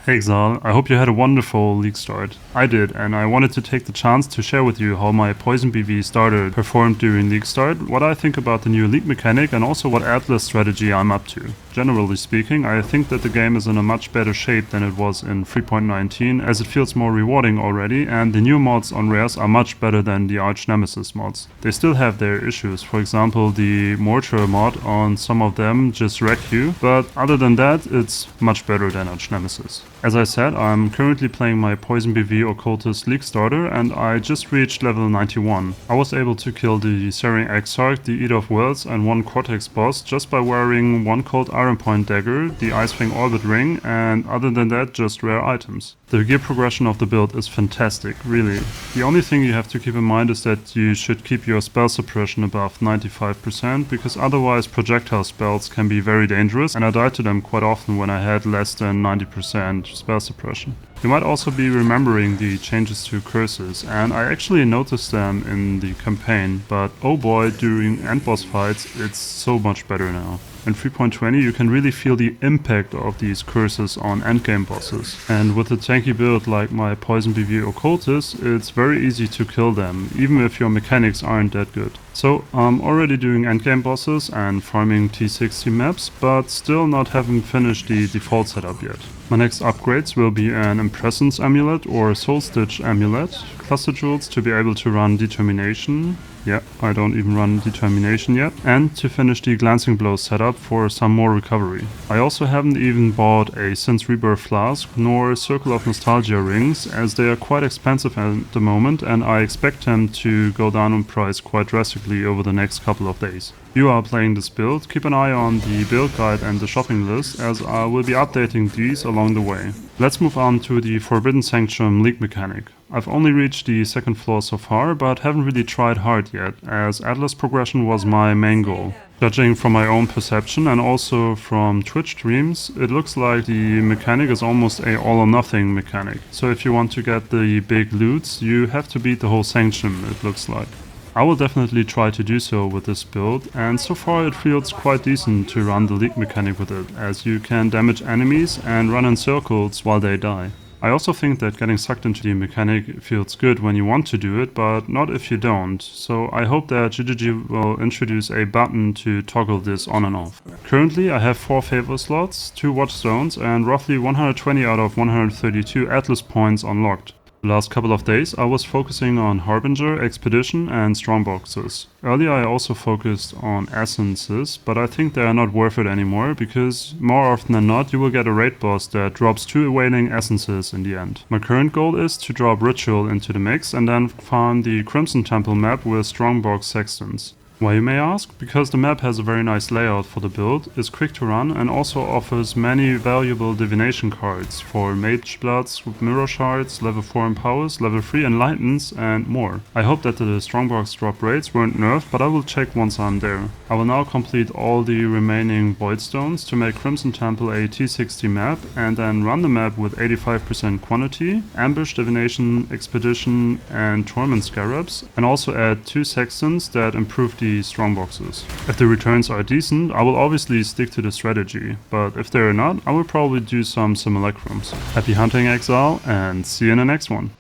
Hey Exile, I hope you had a wonderful league start. I did, and I wanted to take the chance to share with you how my Poison BV starter performed during league start, what I think about the new league mechanic, and also what Atlas strategy I'm up to. Generally speaking, I think that the game is in a much better shape than it was in 3.19, as it feels more rewarding already, and the new mods on rares are much better than the Arch Nemesis mods. They still have their issues, for example the Mortar mod on some of them just wreck you, but other than that it's much better than Arch Nemesis. As I said, I'm currently playing my Poison BV Occultist League starter and I just reached level 91. I was able to kill the Searing Exarch, the Eater of Worlds and one Cortex boss just by wearing one Cold Iron Point dagger, the Icewing Orbit ring, and other than that just rare items. The gear progression of the build is fantastic, really. The only thing you have to keep in mind is that you should keep your spell suppression above 95% because otherwise projectile spells can be very dangerous and I died to them quite often when I had less than 90% spell suppression. You might also be remembering the changes to curses, and I actually noticed them in the campaign, but oh boy, during end boss fights it's so much better now. In 3.20 you can really feel the impact of these curses on endgame bosses, and with a tanky build like my Poison BV Occultist, it's very easy to kill them, even if your mechanics aren't that good. So I'm already doing endgame bosses and farming T60 maps, but still not having finished the default setup yet. My next upgrades will be an Impressence Amulet or Soul Stitch Amulet, cluster jewels to be able to run Determination. Yeah, I don't even run Determination yet. And to finish the Glancing Blow setup for some more recovery. I also haven't even bought a Since Rebirth Flask nor Circle of Nostalgia rings, as they are quite expensive at the moment and I expect them to go down in price quite drastically over the next couple of days. If you are playing this build, keep an eye on the build guide and the shopping list, as I will be updating these along the way. Let's move on to the Forbidden Sanctum league mechanic. I've only reached the second floor so far, but haven't really tried hard yet, as Atlas progression was my main goal. Judging from my own perception and also from Twitch streams, it looks like the mechanic is almost a all or nothing mechanic. So if you want to get the big loots, you have to beat the whole Sanctum, it looks like. I will definitely try to do so with this build, and so far it feels quite decent to run the league mechanic with it, as you can damage enemies and run in circles while they die. I also think that getting sucked into the mechanic feels good when you want to do it, but not if you don't, so I hope that GGG will introduce a button to toggle this on and off. Currently I have 4 favor slots, 2 watch zones and roughly 120 out of 132 Atlas points unlocked. The last couple of days I was focusing on Harbinger, Expedition and Strongboxes. Earlier I also focused on Essences, but I think they are not worth it anymore because more often than not you will get a raid boss that drops 2 Awaiting Essences in the end. My current goal is to drop Ritual into the mix and then farm the Crimson Temple map with Strongbox Sextons. Why, you may ask? Because the map has a very nice layout for the build, is quick to run and also offers many valuable divination cards for Mage Bloods, Mirror Shards, level 4 Empowers, level 3 Enlightens and more. I hope that the Strongbox drop rates weren't nerfed, but I will check once I'm there. I will now complete all the remaining Void Stones to make Crimson Temple a T60 map and then run the map with 85% quantity, Ambush, Divination, Expedition and Torment Scarabs, and also add 2 Sextons that improve the strongboxes. If the returns are decent, I will obviously stick to the strategy, but if they are not, I will probably do some simulacrums. Happy hunting, Exile, and see you in the next one.